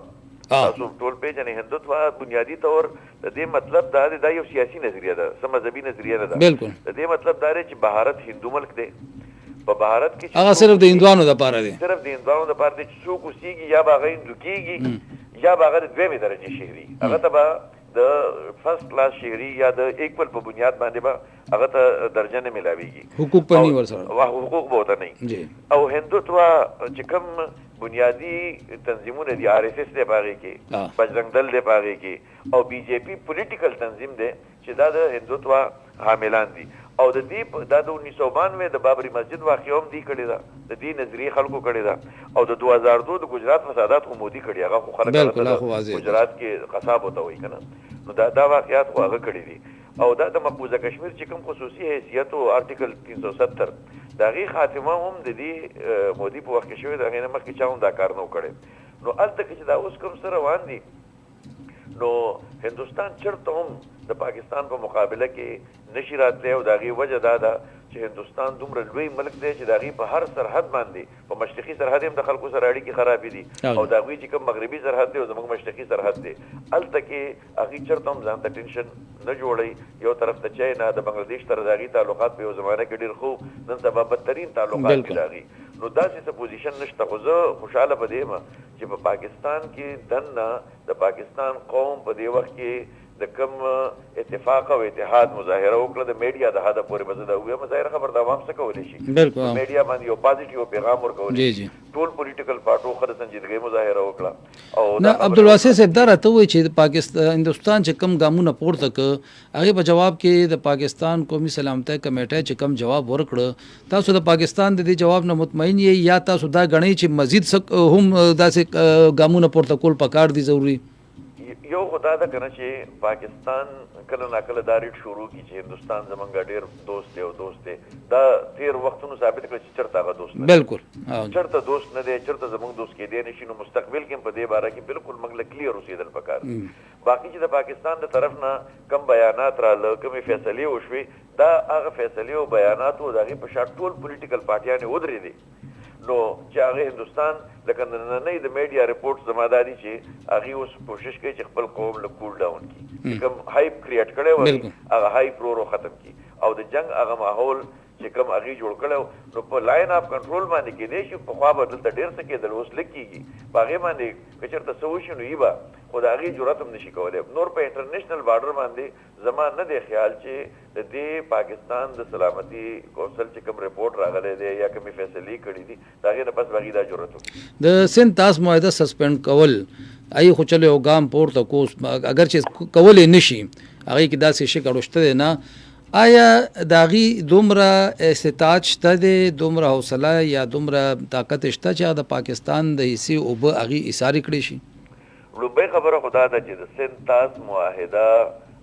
تاسو ټول پیژنئ. هندوتوا بنیادي طور د دې مطلب دا دی، دا یو سیاسي نظریه ده، څه مذهبي نظریه نه ده. د دې مطلب دا دی چې بھارت هندو ملک دی، په بھارت کې هغه صرف د هندوانو دپاره دی، صرف د هندوانو دپاره دی چې څوک اوسېږي یا به هغه هندو کېږي یا به هغه د دویمې درجې شهري، هغه ته به د فرست کلاس شهري یا د ایکول په بنیاد باندې به هغه ته درجه نه میلاویږي، حقوق به نه ورسره، حقوق به ورته نه. او هندوتوا چې کوم بنیادی تنظیمونه دي، RSS دی په هغې کې، بجرنګ دل دی په هغې کې، او BJP پولیټیکل تنظیم دی چې دا د هندوتوا حاملان دي. او د دې دا د 1992 د بابري مسجد واقعه هم دی کړې ده، د دې نظریې خلکو کړې ده، او د 2002 د ګجرات فسادات خو مودي کړي، هغه خو خلک ګجرات کې قصاب ورته وایي که نه، نو دا واقعات خو هغه کړي دي. او دا د مقبوضه کشمیر چې کوم خصوصي حیثیت او آرټیکل 370 د هغې خاتمه هم د دې مودي په وخت کې شوې، د هغې نه مخکې چا هم دا کار نه و کړی. نو هلته کې چې دا اوس کوم څه روان دي، نو هندوستان چېرته هم د پاکستان په مقابله کې نشي راتلی، او د هغې وجه دا ده چې هندوستان دومره لوی ملک دی چې د هغې په هر سرحد باندې، په مشرقي سرحد هم د خلکو سره اړیکې خرابې دي، او د هغوی چې کوم مغربي سرحد دی او زموږ مشرقي سرحد دی، هلته کې هغې چېرته هم ځان ته ټینشن نه جوړوي. یو طرف ته چاینا د بنګلادیش سره د هغې تعلقات په یو زمانه کې ډېر ښه، نن سبا بدترین تعلقات دي د هغې. نو داسې څه پوزیشن نشته. خو زه خوشحاله په دې یم چې په پاکستان کې دننه د پاکستان قوم په دې وخت کې د کوم اتفاق او اتحاد مظاهره وکړه د میډیا د حد پورې بزه دا ویه مظاهره خبر د عوام څخه کولی شي بالکل میډیا باندې یو پازیټیو پیغام ورکولی جی ټول پولیټیکل پارټو خره سنجیدګۍ مظاهره وکړه او نه عبدالواسع صاحب دا راته وایي چې د پاکستان هندوستان چې کم ګامونه پورته کړه هغې په جواب کې د پاکستان قومي سلامتۍ کمیټۍ چې کم جواب ورکړه تاسو د پاکستان د دې جواب نه مطمئن یې یا تاسو دا ګڼئ چې مزید هم داسې ګامونه پورته کول پکار دي ضروري یو خدا ده کنه چې پاکستان کله ناکله دا ریټ شروع کی چې هندوستان زمونږ ډیر دوست دی او دوست دی دا تیر وختونو ثابت کړ چې چرته هغه دوست نه بالکل چرته دوست نه دی چرته زمونږ دوست کې دی نشي نو مستقبل کې په دې باره کې بالکل موږ کلیر اوسېدل پکار باقي چې د پاکستان د طرف نه کم بیانات رااله کومې فیصلې وشوې دا هغه فیصلې او بیانات او د هغې په شا ټول پولیټیکل پارټیانې ودرېدې نو چې هغه هندوستان لکه نننۍ د میډیا رپورټ زما دا دي چې هغې اوس کوشش کوي چې خپل قوم له کول ډاون کړي کوم هایپ کریټ کړی وي هغه هایپ ورو ختم کړي او د جنگ هغه ماحول چې کوم هغې جوړ کړی نو په لاین اف کنټرول باندې کېدی شي پخوا به دلته ډېر څه کېدل اوس لږ کېږي په هغې باندې که چېرته څه وشي نو یي به خو د هغې جرأت هم نشي کولی نور په انټرنیشنل بارډر باندې زما نه دی خیال چې د دې پاکستان د سلامتي کونسل چې کوم رپورټ راغلی دی یا کومې فیصلې کړي دي د هغې نه پس به هغې دا جرأت وکړي د سند تاس معاهده سسپینډ کول ای خو چلو یو ګام پورته کوس اگر چې کولی نشي هغې کې داسې شکل شته دی نه آیا د هغې دومره استطاعت شته دی دومره حوصله یا دومره طاقت شته چې هغه د پاکستان د حصې اوبه هغې ایسارې کړی شي لومبۍ خبره خو دا ده چې د سند تاس معاهده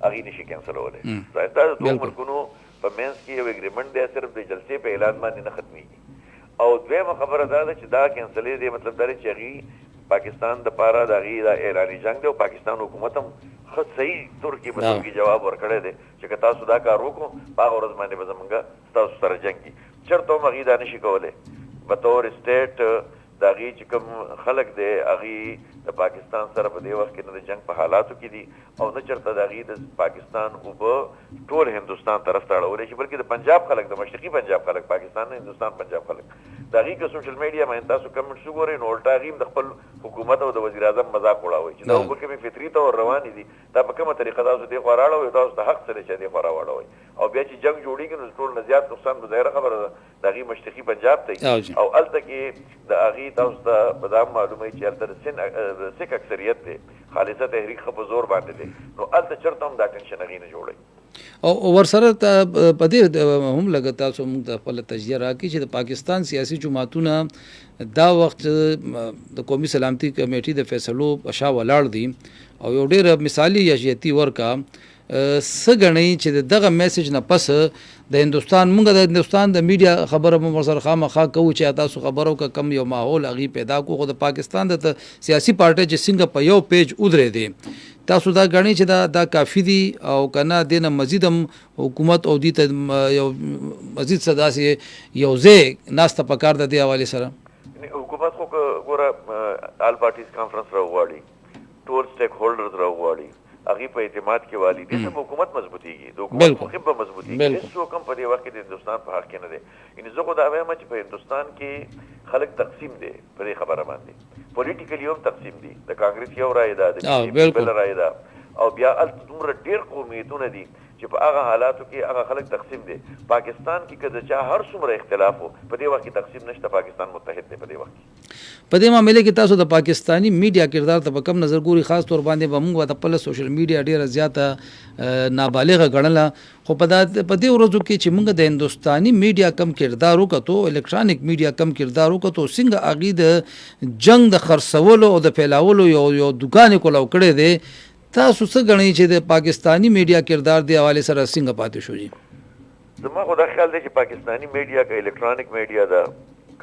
هغې نشي کینسلولی دا د دوه ملکونو په منځ کې یو اګریمنټ دی صرف د جلسې په اعلان باندې نه ختمیږي او دویمه خبره دا ده چې دا کینسلې دی مطلب دا دی چې هغې پاکستان د پاره د هغې دا اعلاني جنګ دی او پاکستان حکومت هم ښه صحیح طور کې مطلب کې جواب ورکړی دی چې که تاسو دا کار وکړو په هغه ورځ باندې به زمونږ ستاسو سره جنګ کړي چېرته هم هغې دا نشي کولی بطور اسټیټ د هغې چې کوم خلک دی هغې د پاکستان سره په دې وخت کې نه د جنګ په حالاتو کې دي او نه چېرته د هغې د پاکستان اوبه ټول هندوستان طرف ته اړولی شي بلکې د پنجاب خلک د مشرقي پنجاب خلک پاکستان نه هندوستان پنجاب خلک د هغې که سوشل میډیا باندې تاسو کمنټس وګورئ نو الټا هغې هم د خپل حکومت او د وزیر اعظم مذاق وړاوئ چې دا اوبه کومې فطري طور روانې دي دا په کومه طریقه تاسو دې خوا راړوئ تاسو ته حق څه دی چې دې خوا راواړوئ او بیا چې جنګ جوړېږي نو ټول نه زیات نقصان به ظاهره خبره ده د هغې مشرقي پنجاب ته او هلته کې د هغې تاسو ته په دا معلوموي چې هلته د سیک اکثریت دی خالصه تحریک ښه په زور باندې دی نو هلته چېرته هم دا ټینشن هغې نه جوړوي او ورسره په دې هم لږ تاسو موږ ته خپله تجزیه راکړي چې د پاکستان سیاسي جماعتونه دا وخت د قومي سلامتي کمیټې د فیصلو په شا ولاړ دي او یو ډېره مثالي یاشیتي ورکا څه ګڼئ چې دغه میسج نه پس د هندوستان موږ د هندوستان د میډیا خبره مو ورسره خامخا کوو چې تاسو خبرو که کم یو ماحول هغې پیدا کړو خو د پاکستان د سیاسي پارټۍ چې څنګه په یو پیج ودرېدې تاسو دا ګڼئ چې دا کافي دي او که نه دې نه مزید هم حکومت او دې ته یو مزید څه داسې یو ځای ناسته پکار ده دې حوالې سره حکومت خو ګوره آل پارټیز کانفرنس راوغواړي ټول سټیک هولډرز راوغواړي هغې په اعتماد کې والي دې سره حکومت مضبوطېږي د حکومت مخیم به مضبوطېږي هېڅوک هم په دې وخت کې د هندوستان په حق کې نه دی یعنې زه خو دا وایم چې په هندوستان کې خلک تقسیم دی په دې خبره باندې پولیټیکلي هم تقسیم دي د کانګرس یو رایې ده د بي جي پي بله رایې ده او بیا هلته دومره ډېر قومیتونه دي چې په هغه حالاتو کې هغه خلک تقسیم دي پاکستان کې که د چا هر څومره اختلاف و په دې وخت کې تقسیم نشته پاکستان متحد دی په دې وخت کې په دې معاملې کې تاسو د پاکستاني میډیا کردار ته په کم نظر ګوري خاص طور باندې به موږ د خپله سوشل میډیا ډېره زیاته نابالغه ګڼله خو په دې ورځو کې چې موږ د هندوستاني میډیا کم کردار وکړو الکترانیک میډیا کم کردار وکړو څنګه هغې د جنګ د خرڅولو او د پھیلاولو یو دوکان یې کولاو کړی دی تاسو څه ګڼئ چې د پاکستاني میډیا کردار دې حوالې سره څنګه پاتې شو جي زما خو دا خیال دی چې پاکستاني میډیا که الکترانیک میډیا ده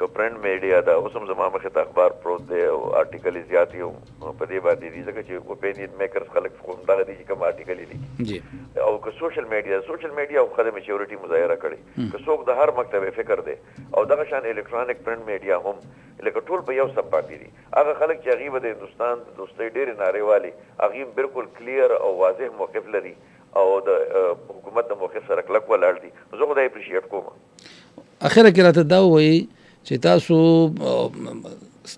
که پرنټ میډیا ده اوس هم زما مخې ته اخبار پروت دی او آرټیکل یې زیات یو په دې باندې دي ځکه چې اوپینین میکرز خلک خو همدغه دي چې کوم آرټیکل یې لیکي او که سوشل میډیا خو د میچورټي مظاهره کړې که څوک د هر مکتب فکر دی او دغه شان الکترانیک پرنټ میډیا هم لکه ټول په یو سم باندې دي هغه خلک چې هغې به د هندوستان د دوستۍ ډېرې نارې والي هغې بالکل کلیر او واضح موقف لري او د حکومت د موقف سره کلک ولاړ دي زه خو دا اپریشیټ کوم اخره کې راته دا ووایي چې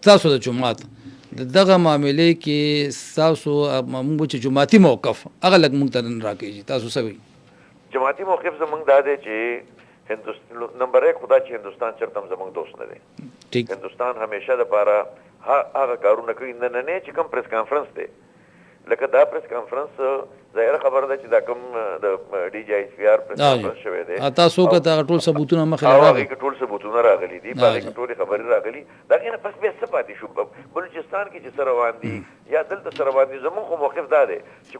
تاسو د جماعت دغه معاملې کې تاسو موږ چې جماعتي موقف هغه لږ موږ ته راکېږي تاسو سوي جماعتي موقف زمونږ دا دی چې هندوستان نمبر 1 خدا چې هندوستان چرته زمونږ دوست نه دی ٹھیک هندوستان همیشه د پاره هغه کارونه کوي نه چې کوم پریس کانفرنس دی لکه دا پریس کانفرنس ظاهر خبر ده چې دا کوم د ډي جی آی سی آر پریس کانفرنس شوی دی تاسو که ټول ثبوتونه مخې راغلي ټول ثبوتونه راغلي دي باندې ټول خبرې راغلي دا نه پس بیا څه پاتې شو بلوچستان کې چې سره روان دي یا دلته سره روان دي زموږ خو موقف دا دی چې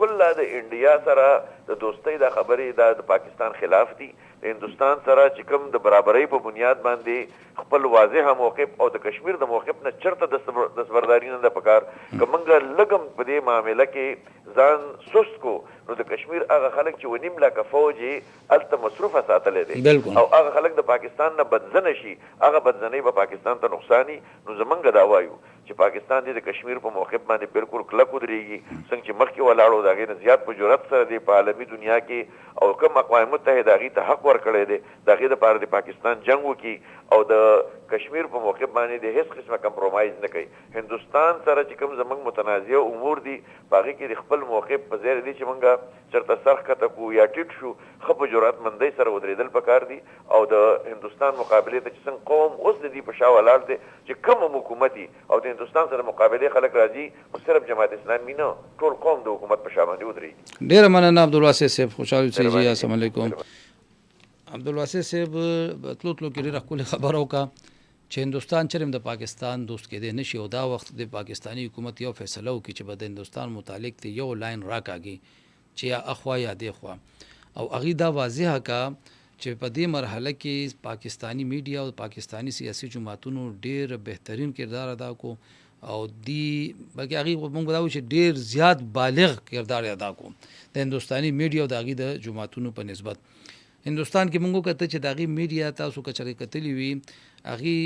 کله د انډیا سره د دوستۍ دا خبرې دا د پاکستان خلاف دي د هندوستان سره چې کوم د برابرۍ په بنیاد باندې خپل واضحه موقف او د کشمیر د موقف نه چرته دستبرداري نه ده پکار که موږ لږم په دې معامله کې ځان سست کو نو د کشمیر هغه خلک چې ونیم لکه فوج یې هلته مصروفه ساتلی دی او هغه خلک د پاکستان نه بدزنه شي هغه بدزنۍ به پاکستان ته نقصاني نو زمونږ دا وایو چې پاکستان دې د کشمیر په موقف باندې بالکل کلک ودرېږي څنګه چې مخکې ولاړو د هغې نه زیات په جرأت سره دی په عالمي دنیا کې او کوم اقوام متحده هغې ته حق ورکړی دی د هغې دپاره د پاکستان جنګ وکړي او د کشمیر په موقف باندې د هیڅ قسمه کمپرومایز نه کوي هندوستان سره چې کوم زمونږ متنازع امور دي په هغې کې د خپل موقف په ځای دی چې موږ چېرته سر ښکته کړو یا ټیټ شو ښه په جرأتمندۍ سره ودرېدل پکار دي او د هندوستان مقابلې ته چې څنګه قوم اوس د دې په شا ولاړ دی چې کوم حکومت او د هندوستان سره مقابلې خلک راځي خو صرف جماعت اسلامي نه ټول قوم د حکومت په شا باندې ودرېږي ډېره مننه عبدالواسع صاحب خوشحال اوسئ جی السلام علیکم عبدالواسع صاحب تلو کې ډېره ښکلې خبره وکړه چې هندوستان چرم د پاکستان دوست کېدی نشي او دا وخت د پاکستانی حکومت یو فیصله وکړي چې به د هندوستان متعلق ته یو لاین راکاږي چې یا اخوا یا دیخوا او هغې دا واضحه کا چې په دې مرحله کې پاکستانی میډیا او پاکستانی سیاسي جماعتونو ډېر بهترین کردار ادا کو او دی بلکې هغې موږ دا وایو چې ډېر زیات بالغ کردار ادا کو د هندوستانی میډیا او د هغې د جماعتونو په نسبت هندوستان کې موږ وکتل چې د هغې میډیا تاسو که چېرې کتلي وي هغې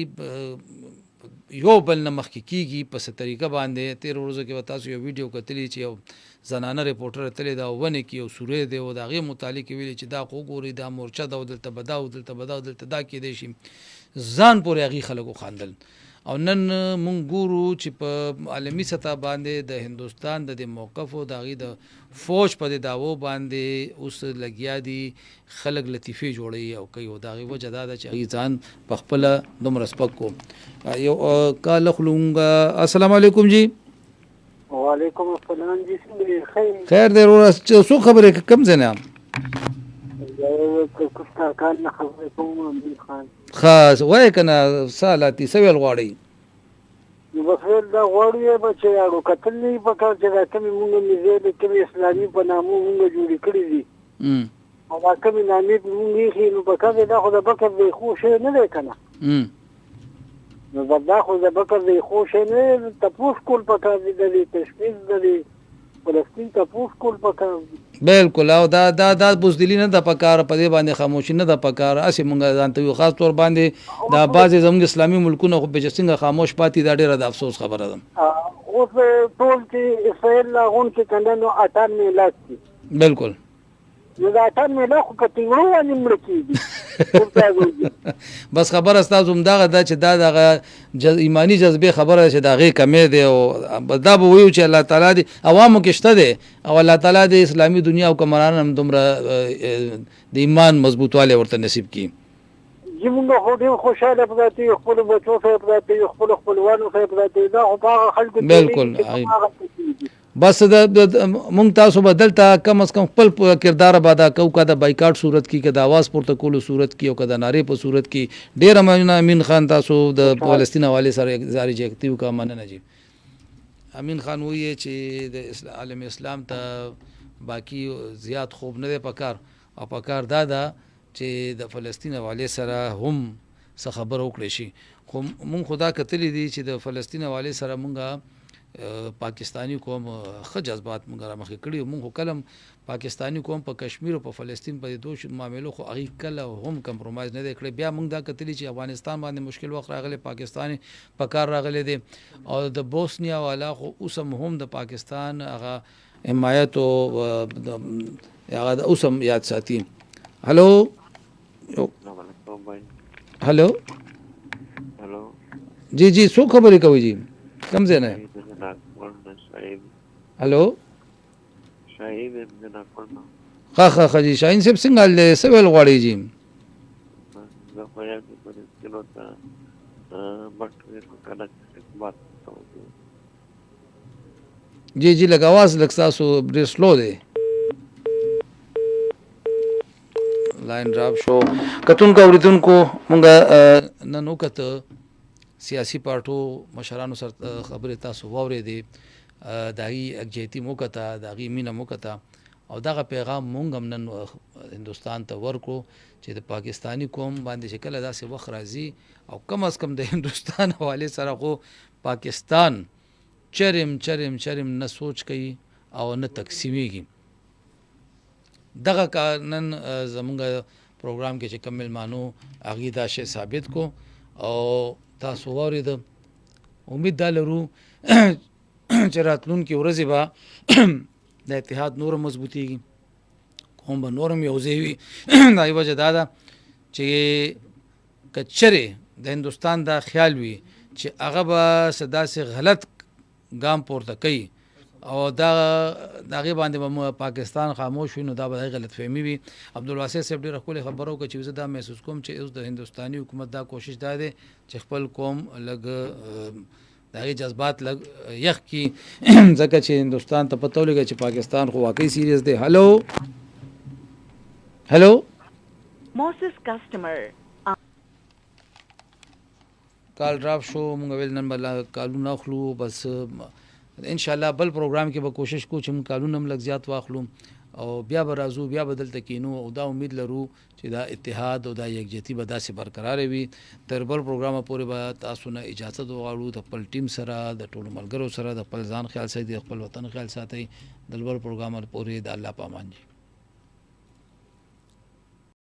یو بل نه مخکې کېږي په څه طریقه باندې تېره ورځو کې به تاسو یو ویډیو کتلي چې یو زنانه ریپورټر تللی ده او ونې کې یو سوری دی او د هغې متعلق ویلي چې دا خو وګورئ دا مورچه ده او دلته به دا او دلته به دا او دلته دا کېدی شي ځان پورې هغې خلک وخندل او نن مونږ ګورو چې په عالمي سطح باندې د هندوستان د موقف او د هغې د فوج په د دعوو باندې اوس لګیا دي خلک لطیفې جوړوي او کوي او د هغې وجه دا ده چې هغې ځان په خپله دومره سپک کو یو کال خلونګه السلام علیکم جی وعلیکم السلام جی څنګه خیر دی وروره څو خبرې کوم ځای نه کال نه خبرې کوم امین خان خاص وایه که نه څه حالاتي څه ویل غواړئ نو بس ویل دا غواړو به چې اړو کتل نه وي پکار چې دا کومې مونږ نږدې د کومې اسلامي په نامو مونږ جوړې کړي دي او دا کومې نامې مونږ ایښي نو پکار دی دا خو د بکر د ایښو شی نه دی که نه نو دا خو د بکر د ایښو شی نه دی تپوس کول پکار دي د دې تشخیص د دې فلسطین تپوس کول پکار دي بالکل او دا بزدلي نه ده پکار په دې باندې خاموشي نه ده پکار هسې مونږ ځان ته ویو خاص طور باندې دا بعضې زموږ اسلامي ملکونه خو چې څنګه خاموش پاتې دا ډېره د افسوس خبره ده اوس ټول چې اسرائیل لا غونډې کنده نو 98 لاک دي بالکل نو دا 98 لاک خو په تیغړو باندې مړه کېږي بس خبره ستاسو همدغه ده چې دا دغه ایماني جذبې خبره ده چې د هغې کمې دی او دا به ویو چې الله تعالی دې عوامو کې شته دی او الله تعالی د اسلامي دنیا او کمران هم دومره د ایمان مضبوطوالی ورته نصیب کړي زمونږ خو ډېر خوشحاله پراته یو خپلو بچو سره پراته یو خپلو خپلوانو سره پراته دا خو په هغه خلکو بالکل بس مونږ تاسو به دلته کم از کم خپل کردار به ادا کوو که د بایکاټ صورت کې که د آواز پورته کولو صورت کې او که د نارې په صورت کې ډېره مننه امین خان تاسو د فلسطین حوالې سره اظهار اجازتي وکړه مننه جی امین خان وایي چې د عالم اسلام ته باقي زیات خوب نه دی پکار او پکار دا ده چې د فلسطین حوالې سره هم څه خبره وکړی شي خو مونږ خو دا کتلی دي چې د فلسطین حوالې سره مونږ پاکستانی قوم ښه جذبات مونږ رامخې کړي مونږ خو کله پاکستانی قوم په کشمیر او په فلسطین په دې دوه معاملو خو هغې کله هم کمپرومایز نه دی کړی بیا مونږ دا کتلي چې افغانستان باندې مشکل وخت راغلی پاکستان په کار راغلی دی او د بوسنیا والا خو اوس هم د پاکستان هغه حمایت او هغه اوس هم یاد ساتي هلو هلو جی څوک خبرې کوئ جی کوم ځای نه هلو ښه جي شاهین صاحب څنګه حال دی څه ویل غواړئ جي جی لږ اواز لږ ستاسو ډېر سلو دی لاین ډراپ شو کتونکو اوریدونکو مونږ نن وکته سیاسي پارټو مشرانو سره خبرې تاسو واورېدې د هغې یکجهتي مو وکته د هغې مینه مو وکته او دغه پیغام مونږ هم نن هندوستان ته ورکړو چې د پاکستاني قوم باندې چې کله داسې وخت راځي او کم از کم د هندوستان حوالې سره خو پاکستان چرم نه سوچ کوي او نه تقسیمیږي دغه کار نن زمونږ پروګرام کې چې کوم مېلمانو هغې دا شی ثابت کو او تاسو واورېده امید دا لرو چې راتلونکې ورځې به د اتحاد نور مضبوطیږي قوم به نورم یو ځای وي دا یې وجه دا ده چې که چرې د هندوستان دا خیال وي چې هغه به څه داسې غلط ګام پورته کوي او دا هغې باندې به پاکستان خاموش وي نو دا به د غلط فهمي وي عبدالواسع صاحب ډېره ښکلې خبره وکړه چې زه دا محسوس کوم چې اوس د هندوستاني حکومت دا کوشش دا دی چې خپل قوم لږ د هغې جذبات لږ یخ کړي ځکه چې هندوستان ته پته ولګي چې پاکستان خو واقعي سیریس دی هلو کال ډراپ شو مونږ ویل نن به کالونه اخلو بس انشاءالله بل پروګرام کې به کوشش کوو چې مونږ کالونه هم لږ زیات واخلو او بیا به راځو بیا به دلته کینو او دا امید لرو چې دا اتحاد او دا یکجهتي به داسې برقراره وي تر بل پروګرامه پورې به تاسو نه اجازه وغواړو د خپل ټیم سره د ټولو ملګرو سره د خپل ځان خیال ساتئ د خپل وطن خیال ساتئ د بل پروګرام پورې د الله په امان جي